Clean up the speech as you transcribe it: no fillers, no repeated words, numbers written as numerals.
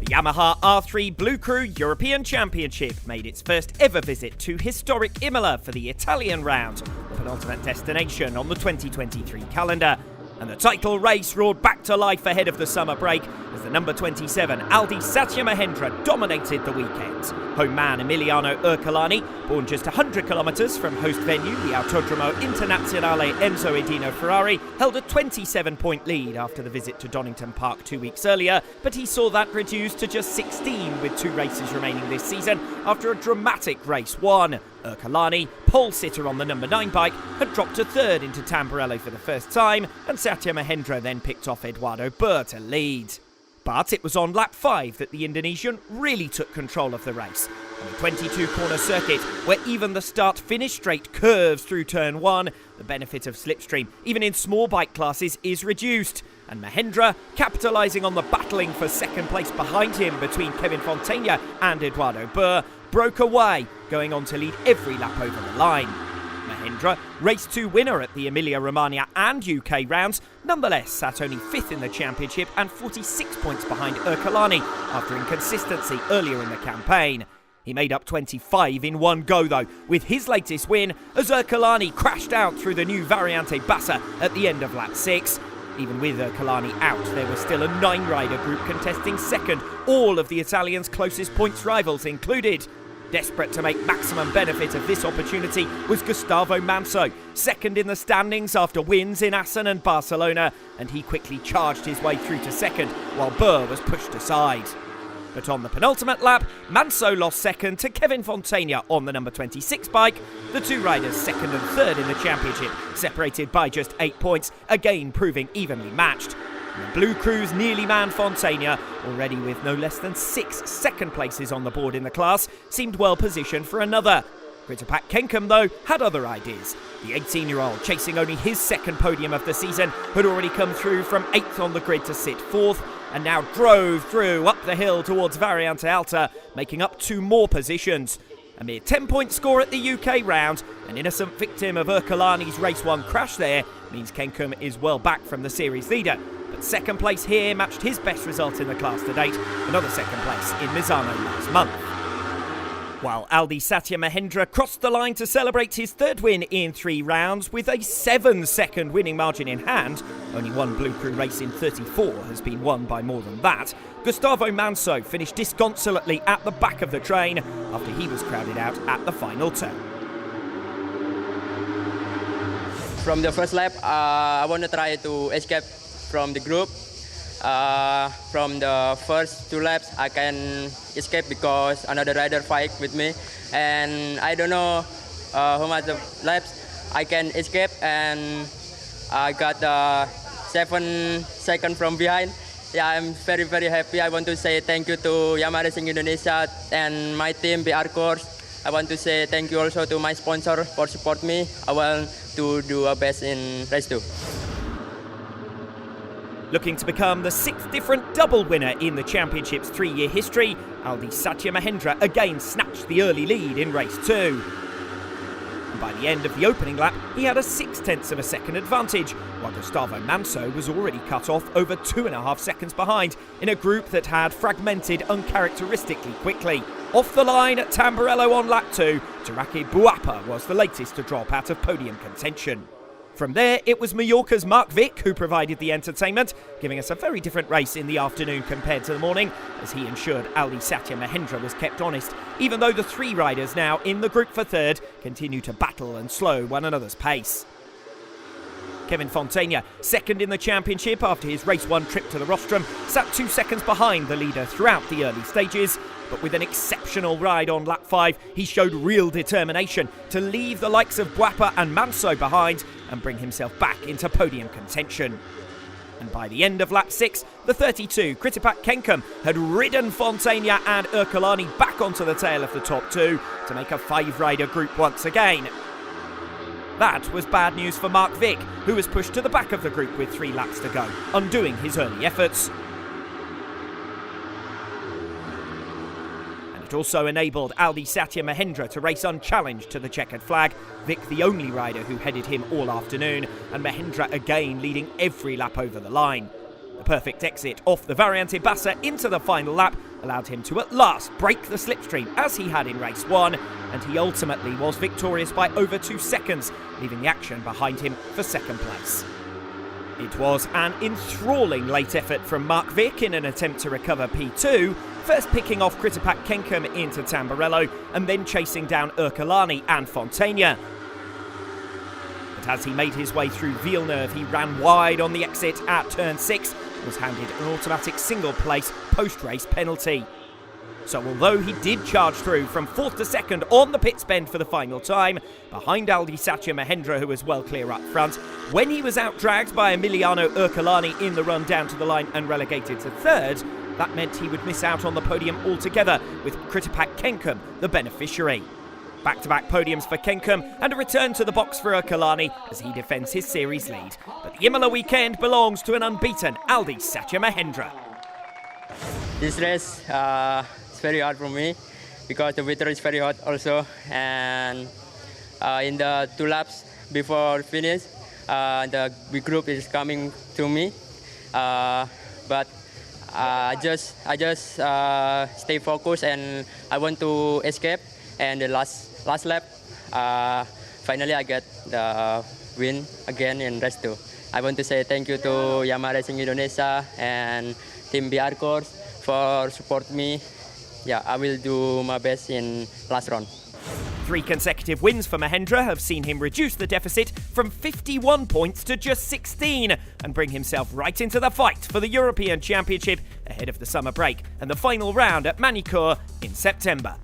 The Yamaha R3 Blue Crew European Championship made its first ever visit to historic Imola for the Italian round, the penultimate destination on the 2023 calendar. And the title race roared back to life ahead of the summer break as the number 27 𝗛𝗓𝗛𝗛𝗏 dominated the weekend. Home man Emiliano 𝗛𝗚𝗛𝗚𝗛𝗏, born just 100 kilometres from host venue, the Autodromo Internazionale Enzo Edino Ferrari, held a 27-point lead after the visit to Donington Park 2 weeks earlier, but he saw that reduced to just 16 with 2 races remaining this season after a dramatic race one. 𝗚𝗛𝗚𝗛𝗏, pole sitter on the number 9 bike, had dropped to third into Tamburello for the first time, and 𝗤𝗏𝗛𝗛𝗏 then picked off 𝗛𝗛𝗚𝗛𝗏 to lead. But it was on lap 5 that the Indonesian really took control of the race. On the 22-corner circuit, where even the start-finish straight curves through turn 1, the benefit of slipstream, even in small bike classes, is reduced. And Mahendra, capitalising on the battling for second place behind him between Kevin Fontana and 𝗛𝗛𝗚𝗛𝗏, broke away, going on to lead every lap over the line. Mahendra, race 2 winner at the Emilia-Romagna and UK rounds, nonetheless sat only 5th in the championship and 46 points behind 𝗚𝗛𝗚𝗛𝗏 after inconsistency earlier in the campaign. He made up 25 in one go though, with his latest win as 𝗚𝗛𝗚𝗛𝗏 crashed out through the new Variante Bassa at the end of lap 6. Even with 𝗚𝗛𝗚𝗛𝗏 out, there was still a 9-rider group contesting second, all of the Italians' closest points rivals included. Desperate to make maximum benefit of this opportunity was Gustavo Manso, second in the standings after wins in Assen and Barcelona, and he quickly charged his way through to second, while 𝗚𝗚𝗏 was pushed aside. But on the penultimate lap, Manso lost second to Kevin Fontana on the number 26 bike, the 2 riders second and third in the championship, separated by just 8 points, again proving evenly matched. And the Blue Crew's nearly manned Fontana, already with no less than 6 second places on the board in the class, seemed well positioned for another. 𝗬𝗏𝗏𝗛𝗏𝗏𝗏 Kenkum, though, had other ideas. The 18-year-old, chasing only his second podium of the season, had already come through from 8th on the grid to sit 4th, and now drove through up the hill towards Variante-Alta, making up 2 more positions. A mere 10-point score at the UK round, an innocent victim of 𝗚𝗛𝗚𝗛𝗏𝗛𝗏's race 1 crash there, means Kenkum is well back from the series leader. But second place here matched his best result in the class to date, another second place in Misano last month. While 𝗛𝗓𝗛𝗏𝗛𝗏𝗛𝗏 crossed the line to celebrate his 3rd win in 3 rounds with a 7-second winning margin in hand, only one Blue Crew race in 34 has been won by more than that, Gustavo Manso finished disconsolately at the back of the train after he was crowded out at the final turn. From the first lap, I want to try to escape from the group. From the first 2 laps, I can escape because another rider fight with me, and I don't know how much of laps I can escape, and I got 7 seconds from behind. Yeah, I'm very, very happy. I want to say thank you to Yamaha Racing Indonesia and my team, BR Course. I want to say thank you also to my sponsor for support me. I want to do our best in race 2. Looking to become the 6th different double winner in the championship's 3-year history, 𝗛𝗓𝗛𝗏𝗛𝗏𝗏𝗏 again snatched the early lead in race 2. And by the end of the opening lap, he had a 0.6 of a second advantage, while Gustavo Manso was already cut off over 2.5 seconds behind in a group that had fragmented uncharacteristically quickly. Off the line at Tamburello on lap 2, Tiraki Buapa was the latest to drop out of podium contention. From there, it was Mallorca's Mark Vick who provided the entertainment, giving us a very different race in the afternoon compared to the morning, as he ensured 𝗛𝗓𝗛𝗏𝗛𝗏𝗛𝗏 was kept honest, even though the 3 riders now in the group for 3rd continue to battle and slow one another's pace. Kevin Fontana, second in the championship after his race 1 trip to the rostrum, sat 2 seconds behind the leader throughout the early stages, but with an exceptional ride on lap 5, he showed real determination to leave the likes of Buapa and Manso behind and bring himself back into podium contention. And by the end of lap 6, the 32 𝗬𝗏𝗏𝗏𝗏𝗏𝗏 had ridden Fontana and 𝗚𝗛𝗚𝗏𝗏𝗏𝗏 back onto the tail of the top 2 to make a 5-rider group once again. That was bad news for Mark Vick, who was pushed to the back of the group with 3 laps to go, undoing his early efforts. It also enabled 𝗛𝗓𝗛𝗏𝗛𝗏𝗏𝗏𝗏 to race unchallenged to the checkered flag, Vick the only rider who headed him all afternoon, and Mahendra again leading every lap over the line. The perfect exit off the Variante Bassa into the final lap allowed him to at last break the slipstream as he had in race 1, and he ultimately was victorious by over 2 seconds, leaving the action behind him for second place. It was an enthralling late effort from Mark Vick in an attempt to recover P2, first picking off 𝗛𝗚𝗛𝗛𝗏 into Tamburello and then chasing down 𝗛𝗚𝗚𝗛𝗏 and Fontana. But as he made his way through Villeneuve, he ran wide on the exit at turn 6 and was handed an automatic single place post-race penalty. So although he did charge through from 4th to 2nd on the pits bend for the final time, behind 𝗛𝗚𝗚𝗛𝗏 Mahendra, who was well clear up front, when he was outdragged by Emiliano 𝗛𝗚𝗚𝗛𝗏 in the run down to the line and relegated to 3rd, that meant he would miss out on the podium altogether, with 𝗛𝗚𝗛𝗛𝗏𝗛𝗏 the beneficiary. Back-to-back podiums for 𝗛𝗏𝗛𝗏 and a return to the box for 𝗛𝗚𝗚𝗛𝗏 as he defends his series lead. But the Imola weekend belongs to an unbeaten 𝗛𝗚𝗚𝗛𝗏 Mahendra. This race it's very hard for me because the weather is very hot also, and in the 2 laps before finish, the big group is coming to me, but I just stay focused and I want to escape. And the last lap, finally I get the win again in race 2. I want to say thank you to Yamaha Racing Indonesia and Team BR Course for support me. Yeah, I will do my best in last round. 3 consecutive wins for Mahendra have seen him reduce the deficit from 51 points to just 16 and bring himself right into the fight for the European Championship ahead of the summer break and the final round at Manicourt in September.